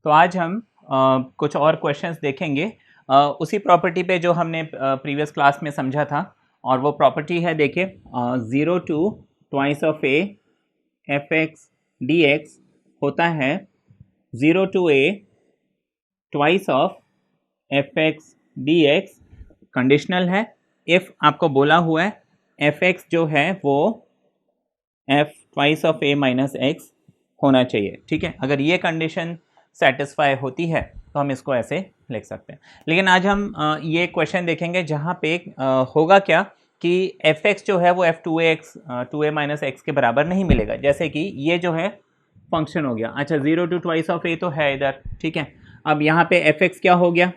तो आज हम कुछ और क्वेश्चंस देखेंगे उसी प्रॉपर्टी पे जो हमने प्रीवियस क्लास में समझा था। और वो प्रॉपर्टी है, देखिए, 0 to twice of a fx dx होता है 0 to a twice of fx dx। Conditional है। इफ़ आपको बोला हुआ है fx जो है वो f twice of a minus x होना चाहिए, ठीक है। अगर ये कंडीशन सेटिस्फाई होती है तो हम इसको ऐसे लिख सकते हैं। लेकिन आज हम ये क्वेश्चन देखेंगे जहाँ पे होगा क्या कि fx जो है वो f2ax 2a माइनस एक्स के बराबर नहीं मिलेगा। जैसे कि ये जो है फंक्शन हो गया, अच्छा 0 to twice of a तो है इधर, ठीक है। अब यहाँ पे fx क्या हो गया,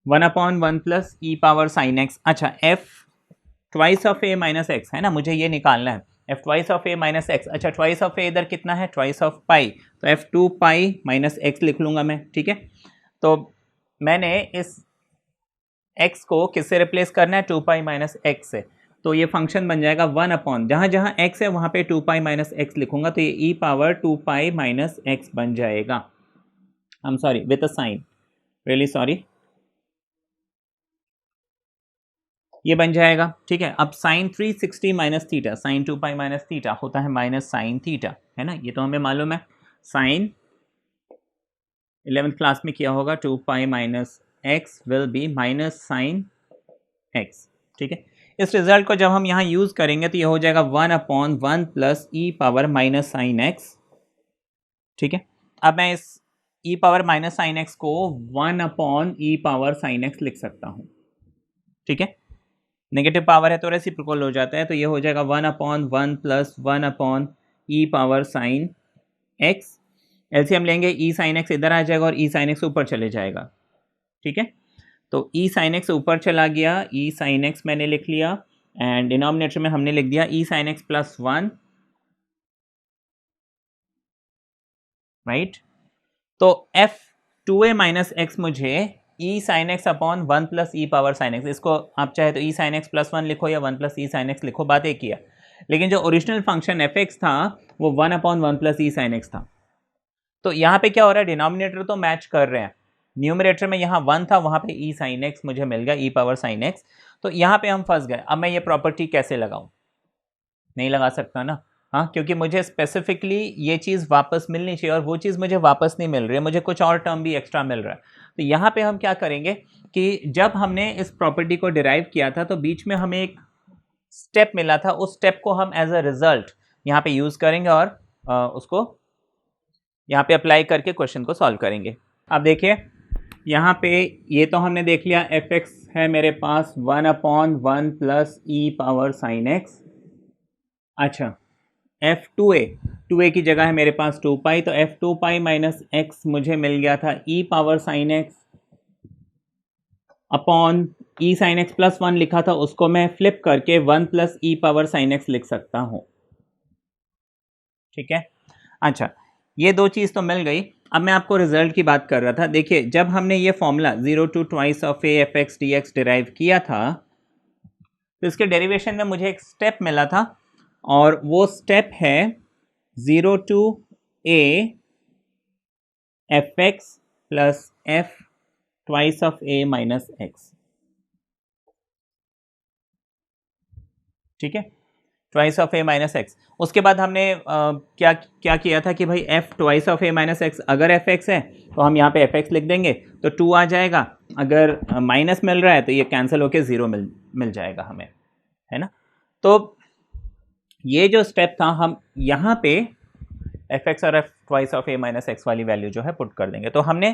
1/1 plus e power sine x. अच्छा f twice of a minus x है ना, मुझे ये निकालना है f twice of a minus x. अच्छा ट्वाइस ऑफ a इधर कितना है, ट्वाइस ऑफ पाई, तो f 2 पाई माइनस एक्स लिख लूँगा मैं, ठीक है। तो मैंने इस x को किससे रिप्लेस करना है, 2 पाई माइनस एक्स से। तो ये फंक्शन बन जाएगा 1/, जहाँ जहाँ x है वहाँ पे 2 पाई माइनस एक्स लिखूँगा, तो ये e power 2 pi minus x बन जाएगा। I am sorry with a sine, really sorry, ये बन जाएगा, ठीक है। अब sine 360 minus theta, sine 2 pi minus theta होता है माइनस साइन थीटा, है ना, ये तो हमें मालूम है। साइन 11th क्लास में किया होगा, 2 pi minus x will B minus sign x, ठीक है। इस रिजल्ट को जब हम यहाँ यूज़ करेंगे तो ये हो जाएगा 1/1 plus e power minus sign x, ठीक है। अब मैं इस ई पावर माइनस साइन एक्स को 1/e पावर साइन एक्स लिख सकता हूँ, ठीक है। नेगेटिव पावर है तो रेसिप्रोकल हो जाता है, तो ये हो जाएगा 1/1 plus 1/e power sine x. LCM लेंगे, ई साइन एक्स इधर आ जाएगा और ई साइन एक्स ऊपर चले जाएगा, ठीक है। तो ई साइन एक्स ऊपर चला गया, ई साइन एक्स मैंने लिख लिया, एंड डिनोमिनेटर में हमने लिख दिया ई साइन एक्स प्लस 1, राइट। तो f 2a माइनस एक्स मुझे ई sine x upon 1 plus e power sine x, इसको आप चाहे तो ई साइन एक्स प्लस 1 लिखो या 1 प्लस ई साइन एक्स लिखो, बात एक ही है। लेकिन जो ओरिजिनल फंक्शन एफ एक्स था वो 1/1 प्लस ई साइन एक्स था। तो यहाँ पे क्या हो रहा है, डिनोमिनेटर तो मैच कर रहे हैं, न्यूमरेटर में यहाँ 1 था, वहाँ पे ई साइन एक्स मुझे मिल गया, ई पावर साइन एक्स। तो यहाँ पे हम फंस गए। अब मैं ये प्रॉपर्टी कैसे लगाऊँ, नहीं लगा सकता ना, हाँ, क्योंकि मुझे स्पेसिफिकली ये चीज़ वापस मिलनी चाहिए और वो चीज़ मुझे वापस नहीं मिल रही है, मुझे कुछ और टर्म भी एक्स्ट्रा मिल रहा है। तो यहाँ पे हम क्या करेंगे कि जब हमने इस प्रॉपर्टी को डिराइव किया था तो बीच में हमें एक स्टेप मिला था, उस स्टेप को हम एज अ रिजल्ट यहाँ पे यूज़ करेंगे और उसको यहाँ पे अप्लाई करके क्वेश्चन को सॉल्व करेंगे। अब देखिए यहाँ पे ये तो हमने देख लिया, एफ एक्स है मेरे पास 1/1 plus e power sine x. अच्छा f2a की जगह है मेरे पास 2 पाई, तो f2 पाई माइनस एक्स मुझे मिल गया था e power sine x upon e sine x plus 1 लिखा था, उसको मैं फ्लिप करके 1 plus e power sine x लिख सकता हूँ, ठीक है। अच्छा ये दो चीज़ तो मिल गई। अब मैं आपको रिजल्ट की बात कर रहा था। देखिए जब हमने ये formula 0 to twice of a f x d x derive किया था तो इसके डेरिवेशन में मुझे एक स्टेप मिला था और वो स्टेप है 0 to a f x plus F twice of a minus x, ठीक है, twice of a minus x. उसके बाद हमने क्या क्या किया था कि भाई f twice of a minus x, अगर एफ एक्स है तो हम यहाँ पे एफ एक्स लिख देंगे तो 2 आ जाएगा, अगर माइनस मिल रहा है तो ये कैंसिल होके 0 मिल जाएगा हमें, है ना। तो ये जो स्टेप था हम यहाँ पे एफ एक्स और F twice of a minus x वाली वैल्यू जो है पुट कर देंगे। तो हमने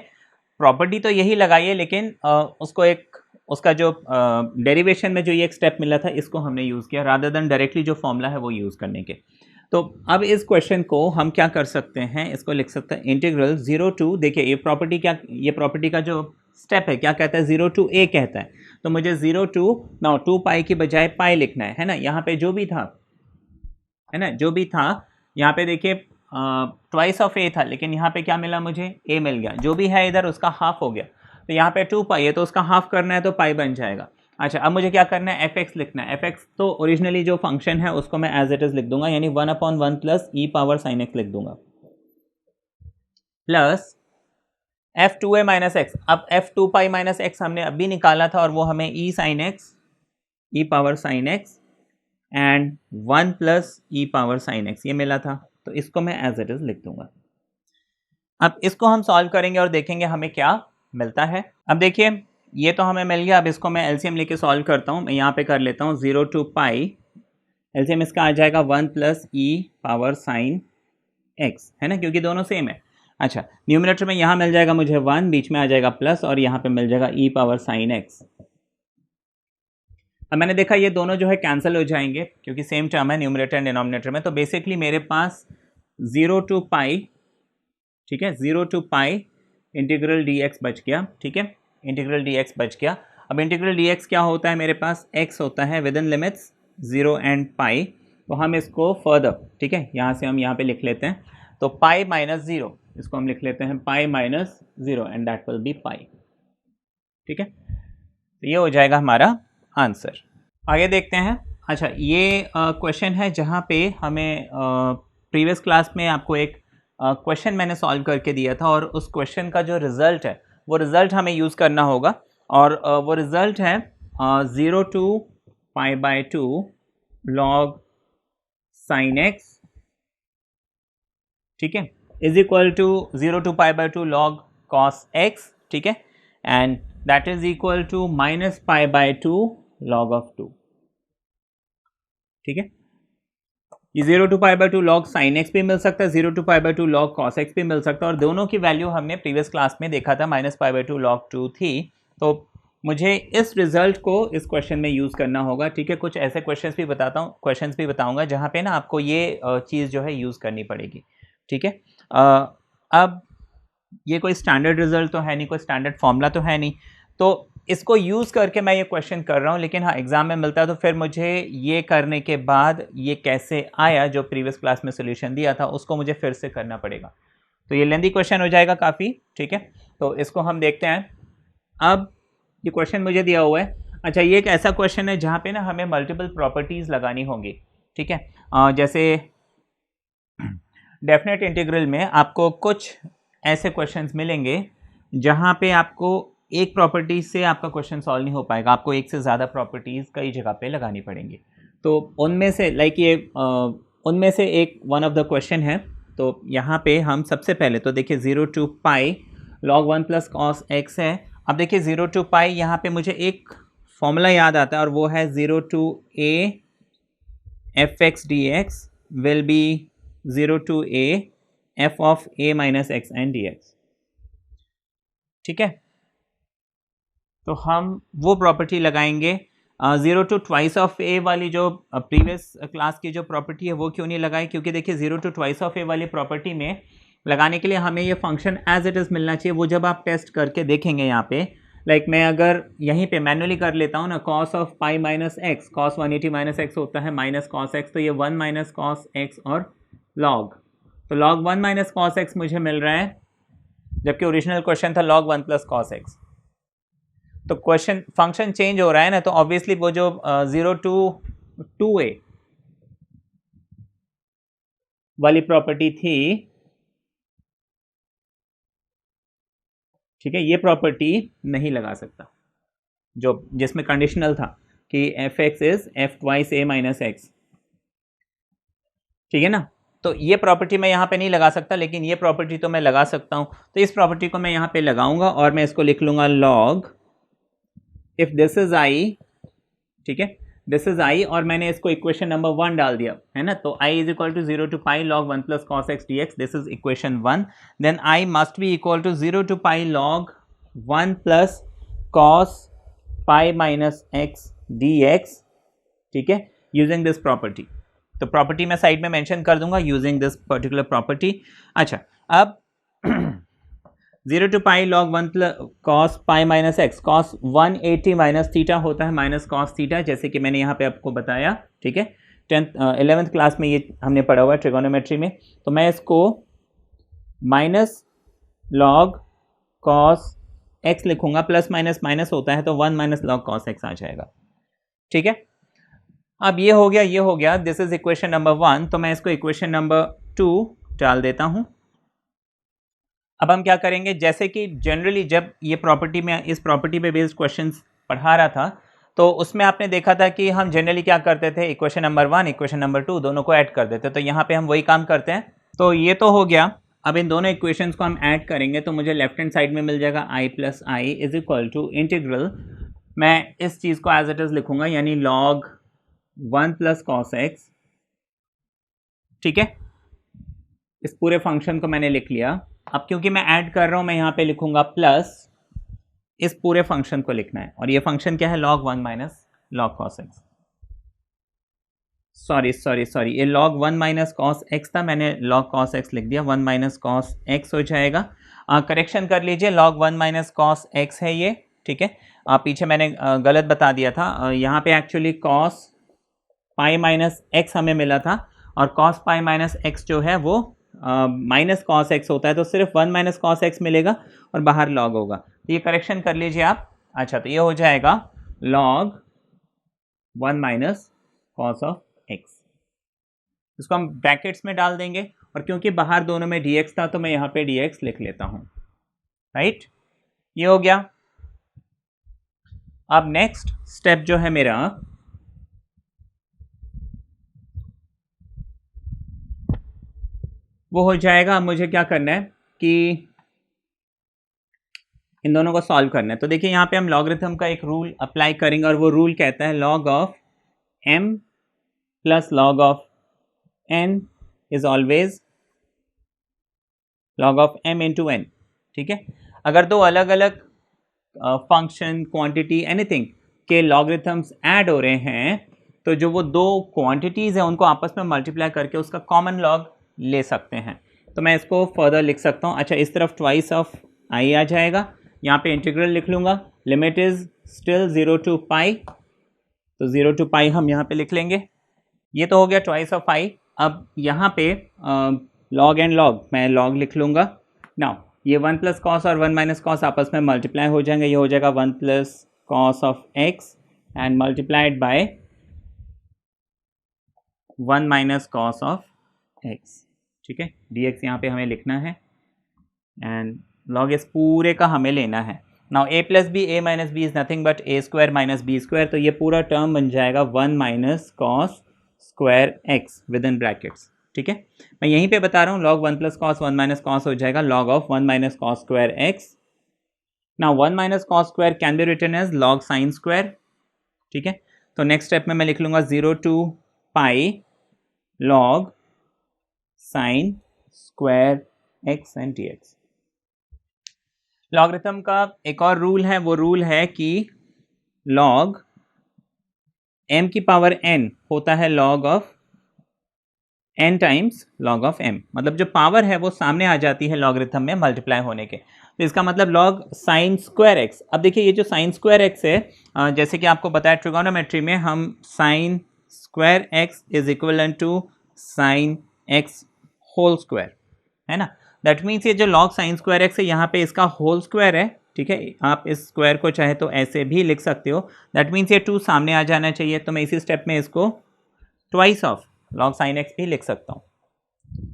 प्रॉपर्टी तो यही लगाई है, लेकिन उसको एक उसका जो डेरिवेशन में जो ये एक स्टेप मिला था इसको हमने यूज़ किया रादर देन डायरेक्टली जो फॉर्मूला है वो यूज़ करने के। तो अब इस क्वेश्चन को हम क्या कर सकते हैं, इसको लिख सकते हैं इंटीग्रल 0 to, देखिए ये प्रॉपर्टी क्या, ये प्रॉपर्टी का जो स्टेप है क्या कहता है, 0 to a कहता है। तो मुझे 0 to नाउ 2 पाई की बजाय पाई लिखना है ना। यहाँ पे जो भी था, है ना, जो भी था यहाँ पे देखिए ट्वाइस ऑफ a था, लेकिन यहाँ पे क्या मिला, मुझे a मिल गया, जो भी है इधर उसका हाफ हो गया। तो यहाँ पे 2 पाई है तो उसका हाफ करना है तो पाई बन जाएगा। अच्छा, अब मुझे क्या करना है, एफ एक्स लिखना है। एफ एक्स तो ओरिजिनली जो फंक्शन है उसको मैं एज इट इज लिख दूंगा, यानी 1/1 plus e power sine x लिख दूंगा, plus f two a minus x. अब f two pi minus x हमने अभी निकाला था और वो हमें e sine x, e power sine x and 1 plus e power sine x ये मिला था, तो इसको मैं एज इट इज लिख दूंगा। अब इसको हम सॉल्व करेंगे और देखेंगे हमें क्या मिलता है। अब देखिए ये तो हमें मिल गया, अब इसको मैं एलसीएम लेके सॉल्व करता हूँ। मैं यहाँ पे कर लेता हूँ 0 टू पाई, एलसीएम इसका आ जाएगा 1 plus e power sine x, है ना, क्योंकि दोनों सेम है। अच्छा, न्यूमरेटर में यहाँ मिल जाएगा मुझे 1, बीच में आ जाएगा प्लस और यहाँ पे मिल जाएगा ई पावर साइन एक्स। अब मैंने देखा ये दोनों जो है कैंसिल हो जाएंगे क्योंकि सेम टर्म है न्यूमरेटर एंड डिनोमिनेटर में, तो बेसिकली मेरे पास 0 टू पाई, ठीक है, 0 to pi integral d x बच गया, ठीक है, इंटीग्रल डी एक्स बच गया। अब इंटीग्रल डी एक्स क्या होता है, मेरे पास एक्स होता है with in limits 0 and pi, तो हम इसको फर्दर, ठीक है, यहाँ से हम यहाँ पे लिख लेते हैं, तो पाई माइनस 0, इसको हम लिख लेते हैं pi minus 0 and that will be pi, ठीक है, तो ये हो जाएगा हमारा आंसर। आगे देखते हैं। अच्छा, ये क्वेश्चन है जहाँ पे हमें प्रीवियस क्लास में आपको एक क्वेश्चन मैंने सॉल्व करके दिया था और उस क्वेश्चन का जो रिज़ल्ट है वो रिज़ल्ट हमें यूज़ करना होगा और वो रिज़ल्ट है 0 to pi by 2 log sine x, ठीक है, is equal to 0 to pi by 2 log cos x, ठीक है, and that is equal to minus pi by 2 log of 2, ठीक है। ये 0 to pi by 2 log sine x भी मिल सकता है, 0 to pi by 2 log cos x भी मिल सकता है और दोनों की वैल्यू हमने प्रीवियस क्लास में देखा था माइनस पाई बाय 2 लॉग 2 थी, तो मुझे इस रिजल्ट को इस क्वेश्चन में यूज़ करना होगा, ठीक है। कुछ ऐसे क्वेश्चंस भी बताऊंगा जहाँ पे ना आपको ये चीज़ जो है यूज़ करनी पड़ेगी, ठीक है। अब ये कोई स्टैंडर्ड रिजल्ट तो है नहीं, कोई स्टैंडर्ड फॉर्मूला तो है नहीं, तो इसको यूज़ करके मैं ये क्वेश्चन कर रहा हूँ, लेकिन हाँ एग्जाम में मिलता है तो फिर मुझे ये करने के बाद ये कैसे आया जो प्रीवियस क्लास में सोल्यूशन दिया था उसको मुझे फिर से करना पड़ेगा, तो ये लेंथी क्वेश्चन हो जाएगा काफ़ी, ठीक है। तो इसको हम देखते हैं। अब ये क्वेश्चन मुझे दिया हुआ है। अच्छा, ये एक ऐसा क्वेश्चन है जहाँ पे ना हमें मल्टीपल प्रॉपर्टीज़ लगानी होंगी, ठीक है। जैसे डेफिनेट इंटीग्रल में आपको कुछ ऐसे क्वेश्चंस मिलेंगे जहाँ पे आपको एक प्रॉपर्टी से आपका क्वेश्चन सॉल्व नहीं हो पाएगा, आपको एक से ज़्यादा प्रॉपर्टीज़ कई जगह पे लगानी पड़ेंगी, तो उनमें से उनमें से एक वन ऑफ द क्वेश्चन है। तो यहाँ पे हम सबसे पहले तो देखिए 0 to pi log 1 plus cos x है। अब देखिए 0 टू पाई यहाँ पे मुझे एक फॉर्मूला याद आता है और वो है 0 to a f x d x will be 0 to a f of a minus x and d x, ठीक है। तो हम वो प्रॉपर्टी लगाएंगे। 0 टू ट्वाइस ऑफ ए वाली जो प्रीवियस क्लास की जो प्रॉपर्टी है वो क्यों नहीं लगाई, क्योंकि देखिए 0 टू ट्वाइस ऑफ ए वाली प्रॉपर्टी में लगाने के लिए हमें ये फंक्शन एज इट इज़ मिलना चाहिए। वो जब आप टेस्ट करके देखेंगे यहाँ पे, लाइक मैं अगर यहीं पे मैनुअली कर लेता हूँ ना, cos of pi minus x, cos 180 minus x होता है माइनस कॉस एक्स, तो ये 1 माइनस कॉस एक्स और लॉग, तो लॉग 1 माइनस कॉस एक्स मुझे मिल रहा है, जबकि ओरिजिनल क्वेश्चन था लॉग 1 प्लस कॉस एक्स। तो क्वेश्चन फंक्शन चेंज हो रहा है ना, तो ऑब्वियसली वो जो 0 टू 2a वाली प्रॉपर्टी थी, ठीक है, ये प्रॉपर्टी नहीं लगा सकता जो जिसमें कंडीशनल था कि F x is F twice A minus x, ठीक है ना। तो ये प्रॉपर्टी मैं यहाँ पे नहीं लगा सकता, लेकिन ये प्रॉपर्टी तो मैं लगा सकता हूँ। तो इस प्रॉपर्टी को मैं यहाँ पे लगाऊंगा और मैं इसको लिख लूँगा log if this is I, ठीक है, दिस इज आई, और मैंने इसको इक्वेशन नंबर 1 डाल दिया, है ना। तो I is equal to 0 to pi log 1 plus cos x d x, this is equation 1। Then I must be equal to 0 to pi log 1 plus cos pi minus x d x, ठीक है, using this property. तो property मैं side में mention कर दूंगा using this particular property. अच्छा, अब 0 to pi log 1 plus cos pi minus x, cos 180 minus theta होता है माइनस कॉस थीटा, जैसे कि मैंने यहाँ पे आपको बताया, ठीक है। 11th क्लास में ये हमने पढ़ा हुआ है ट्रिगोनोमेट्री में। तो मैं इसको माइनस लॉग कॉस एक्स लिखूंगा, प्लस माइनस माइनस होता है तो 1 माइनस लॉग कॉस एक्स आ जाएगा। ठीक है, अब ये हो गया, ये हो गया, दिस इज इक्वेशन नंबर 1। तो मैं इसको इक्वेशन नंबर 2 डाल देता हूं। अब हम क्या करेंगे, जैसे कि जनरली जब ये प्रॉपर्टी में, इस प्रॉपर्टी पे बेस्ड क्वेश्चंस पढ़ा रहा था तो उसमें आपने देखा था कि हम जनरली क्या करते थे, इक्वेशन नंबर 1 इक्वेशन नंबर 2 दोनों को ऐड कर देते। तो यहाँ पे हम वही काम करते हैं। तो ये तो हो गया। अब इन दोनों इक्वेशंस को हम ऐड करेंगे तो मुझे लेफ्ट हैंड साइड में मिल जाएगा I plus I is equal to integral, मैं इस चीज़ को एज इट इज लिखूंगा, यानी लॉग 1 प्लस कॉस एक्स। ठीक है, इस पूरे फंक्शन को मैंने लिख लिया। अब क्योंकि मैं ऐड कर रहा हूं, मैं यहाँ पे लिखूंगा प्लस, इस पूरे फंक्शन को लिखना है, और ये फंक्शन क्या है, log 1 minus log cos x. Sorry, ये log 1 माइनस कॉस एक्स था, मैंने log कॉस एक्स लिख दिया, 1 माइनस कॉस एक्स हो जाएगा। करेक्शन कर लीजिए, log 1 माइनस कॉस एक्स है ये। ठीक है, पीछे मैंने गलत बता दिया था, यहाँ पे actually cos pi minus x हमें मिला था, और कॉस पाई माइनस एक्स जो है वो माइनस कॉस एक्स होता है, तो सिर्फ 1 माइनस कॉस एक्स मिलेगा और बाहर लॉग होगा। तो ये करेक्शन कर लीजिए आप। अच्छा, तो ये हो जाएगा log 1 minus cos of x. इसको हम ब्रैकेट्स में डाल देंगे, और क्योंकि बाहर दोनों में dx था तो मैं यहाँ पे dx लिख लेता हूँ। राइट, ये हो गया। अब नेक्स्ट स्टेप जो है मेरा, वो हो जाएगा, अब मुझे क्या करना है कि इन दोनों को सॉल्व करना है। तो देखिए यहाँ पे हम लॉगरिथम का एक रूल अप्लाई करेंगे, और वो रूल कहता है log of m plus log of n is always log of m into n। ठीक है, अगर दो अलग अलग फंक्शन, क्वांटिटी, एनीथिंग के लॉगरिथम्स ऐड हो रहे हैं तो जो वो दो क्वांटिटीज़ हैं उनको आपस में मल्टीप्लाई करके उसका कॉमन लॉग ले सकते हैं। तो मैं इसको फर्दर लिख सकता हूँ। अच्छा, इस तरफ ट्वाइस ऑफ आई आ जाएगा, यहाँ पे इंटीग्रल लिख लूँगा, लिमिट इज़ स्टिल 0 टू पाई, तो 0 टू पाई हम यहाँ पे लिख लेंगे। ये तो हो गया ट्वाइस ऑफ आई। अब यहाँ पे लॉग एंड लॉग, मैं लॉग लिख लूँगा। नाउ ये 1 प्लस कॉस और 1 माइनस कॉस आपस में मल्टीप्लाई हो जाएंगे, ये हो जाएगा 1 plus cos of x and multiplied by 1 minus cos of x. ठीक है, dx यहाँ पे हमें लिखना है, एंड लॉग इस पूरे का हमें लेना है। Now a plus B, a minus B is nothing but a square minus B square, तो ये पूरा टर्म बन जाएगा 1 minus cos square x with in brackets. ठीक है, मैं यहीं पे बता रहा हूँ, log 1 plus cos 1 minus cos हो जाएगा log of 1 minus cos square x. Now 1 minus cos square can be written as log sine square. ठीक है, तो नेक्स्ट स्टेप में मैं लिख लूँगा 0 to pi log sine square x and dx। Logarithm का एक और रूल है, वो रूल है कि log m की पावर n होता है log of n times log of m, मतलब जो पावर है वो सामने आ जाती है लॉगरिथम में मल्टीप्लाई होने के। तो इसका मतलब log साइन स्क्वायर x। अब देखिए ये जो साइन स्क्वायर x है, जैसे कि आपको बताया ट्रिगोनोमेट्री में हम sine square x is equal to sine x whole square, है ना। दैट मीन्स ये जो log साइन स्क्वायर एक्स है यहाँ पे इसका होल स्क्वायर है। ठीक है, आप इस स्क्वायर को चाहे तो ऐसे भी लिख सकते हो, दैट मीन्स ये 2 सामने आ जाना चाहिए। तो मैं इसी स्टेप में इसको twice of log sine x भी लिख सकता हूँ।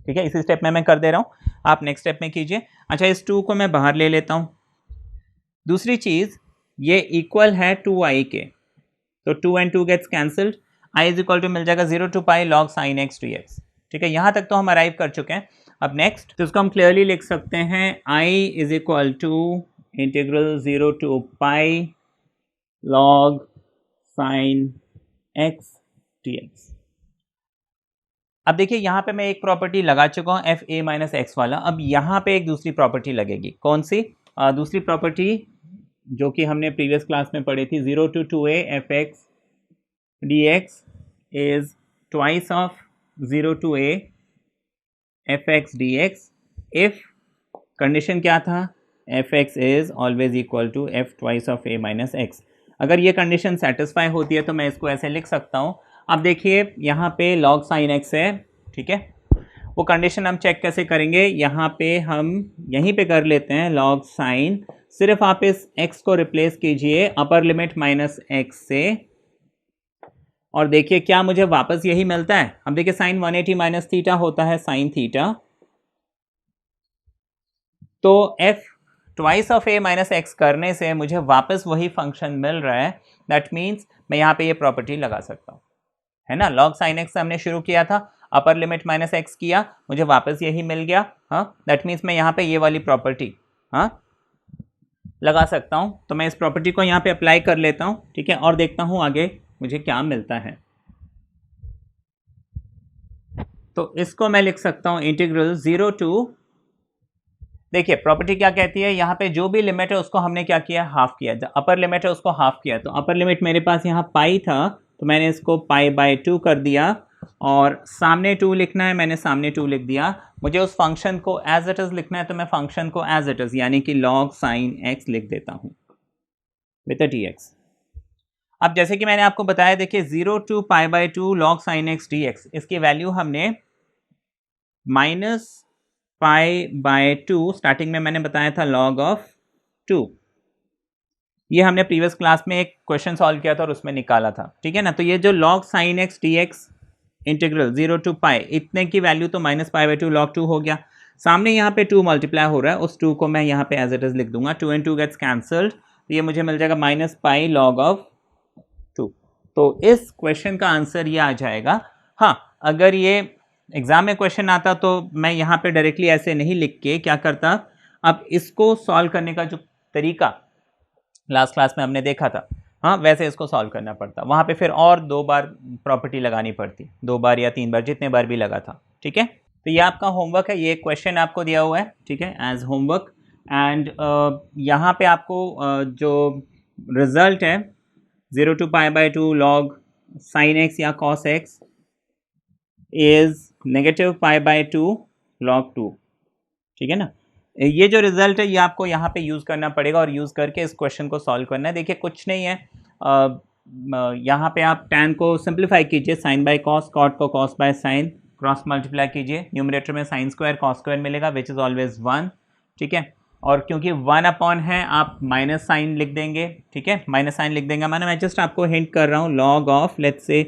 ठीक है, इसी स्टेप में मैं कर दे रहा हूँ, आप नेक्स्ट स्टेप में कीजिए। अच्छा, इस 2 को मैं बाहर ले लेता हूँ। दूसरी चीज़, ये इक्वल है 2i के, तो 2 and 2 gets cancelled, i is equal to मिल जाएगा 0 to pi log sine x dx। ठीक है, यहाँ तक तो हम अराइव कर चुके हैं। अब नेक्स्ट, तो इसको हम क्लियरली लिख सकते हैं, i is equal to integral 0 to pi log sine x dx। अब देखिए यहाँ पे मैं एक प्रॉपर्टी लगा चुका हूँ एफ ए माइनस एक्स वाला। अब यहाँ पे एक दूसरी प्रॉपर्टी लगेगी। कौन सी दूसरी प्रॉपर्टी? जो कि हमने प्रीवियस क्लास में पढ़ी थी, 0 to 2a f x d x is twice of 0 to a f x d x if condition क्या था, f x is always equal to f twice of a minus x. अगर ये condition satisfy होती है तो मैं इसको ऐसे लिख सकता हूँ। अब देखिए यहाँ पे log साइन एक्स है, ठीक है, वो कंडीशन हम चेक कैसे करेंगे, यहाँ पे हम यहीं पे कर लेते हैं log साइन सिर्फ आप इस x को रिप्लेस कीजिए अपर लिमिट माइनस एक्स से, और देखिए क्या मुझे वापस यही मिलता है। अब देखिए साइन 180 माइनस थीटा होता है साइन थीटा, तो f twice of a minus x करने से मुझे वापस वही फंक्शन मिल रहा है। दैट मीन्स मैं यहाँ पे ये प्रॉपर्टी लगा सकता हूँ, है ना। लॉग साइन एक्स हमने शुरू किया था, अपर लिमिट माइनस एक्स किया, मुझे वापस यही मिल गया। हाँ, दैट मीन्स मैं यहाँ पे ये वाली प्रॉपर्टी हाँ लगा सकता हूँ। तो मैं इस प्रॉपर्टी को यहाँ पे अप्लाई कर लेता हूँ, ठीक है, और देखता हूँ आगे मुझे क्या मिलता है। तो इसको मैं लिख सकता हूँ इंटीग्रल 0 टू, देखिए प्रॉपर्टी क्या कहती है, यहाँ पे जो भी लिमिट है उसको हमने क्या किया, हाफ किया। जो अपर लिमिट है उसको हाफ किया, तो अपर लिमिट मेरे पास यहाँ पाई था, तो मैंने इसको पाई बाय 2 कर दिया, और सामने 2 लिखना है, मैंने सामने 2 लिख दिया। मुझे उस फंक्शन को एज इट इज लिखना है, तो मैं फंक्शन को एज इट इज यानी कि लॉग साइन एक्स लिख देता हूँ विद अ dx। अब जैसे कि मैंने आपको बताया, देखिए 0 to pi by 2 log sine x dx, इसकी वैल्यू हमने माइनस पाई बाय 2, स्टार्टिंग में मैंने बताया था लॉग ऑफ 2, ये हमने प्रीवियस क्लास में एक क्वेश्चन सॉल्व किया था और उसमें निकाला था, ठीक है ना। तो ये जो log sine x dx integral 0 to pi, इतने की वैल्यू तो माइनस पाई बाय 2 लॉग 2 हो गया। सामने यहाँ पे 2 मल्टीप्लाई हो रहा है, उस 2 को मैं यहाँ पे एज इट इज लिख दूंगा, 2 and 2 गेट्स कैंसल्ड, तो ये मुझे मिल जाएगा माइनस पाई लॉग ऑफ 2। तो इस क्वेश्चन का आंसर ये आ जाएगा। हाँ, अगर ये एग्जाम में क्वेश्चन आता तो मैं यहाँ पे डायरेक्टली ऐसे नहीं लिख के क्या करता, अब इसको सॉल्व करने का जो तरीका लास्ट क्लास में हमने देखा था, हाँ वैसे इसको सॉल्व करना पड़ता, वहाँ पे फिर और 2 बार प्रॉपर्टी लगानी पड़ती, 2 बार या 3 बार, जितने बार भी लगा था, ठीक है। तो ये आपका होमवर्क है, ये क्वेश्चन आपको दिया हुआ है, ठीक है, एज होमवर्क। एंड यहाँ पे आपको जो रिजल्ट है 0 to pi by 2 log sine x या cos x is negative pi by 2 log 2, ठीक है ना। ये जो रिजल्ट है ये आपको यहाँ पे यूज़ करना पड़ेगा, और यूज़ करके इस क्वेश्चन को सॉल्व करना है। देखिए कुछ नहीं है, यहाँ पे आप tan को सिंप्लीफाई कीजिए, साइन बाय कॉस, कॉट को cos by sine, cross multiply कीजिए, न्यूमरेटर में साइन स्क्वायर कॉस स्क्वायर मिलेगा विच इज़ ऑलवेज 1, ठीक है। और क्योंकि 1 अपॉन है आप माइनस साइन लिख देंगे, ठीक है, माइनस साइन लिख देंगे। मैं जस्ट आपको हिंट कर रहा हूँ, log of let's say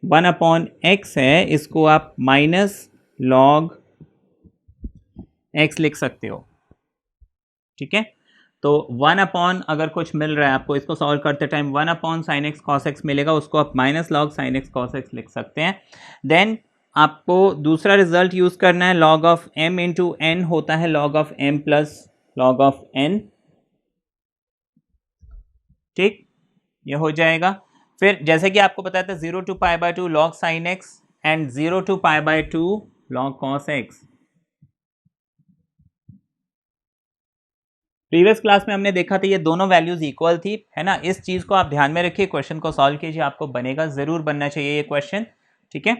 1 upon x है, इसको आप माइनस लॉग एक्स लिख सकते हो, ठीक है। तो 1 अपॉन अगर कुछ मिल रहा है आपको, इसको सॉल्व करते time 1 upon sine x cos x मिलेगा, उसको आप minus log sine x cos x लिख सकते हैं। देन आपको दूसरा रिजल्ट यूज़ करना है, log of m into n होता है log of m plus log of n, ठीक, ये हो जाएगा। फिर जैसे कि आपको बताया था 0 to pi by 2 log sine x and 0 to pi by 2 log cos x. Previous class में हमने देखा था ये दोनों वैल्यूज इक्वल थी, है ना। इस चीज़ को आप ध्यान में रखिए, क्वेश्चन को सॉल्व कीजिए, आपको बनेगा, ज़रूर बनना चाहिए ये क्वेश्चन, ठीक है।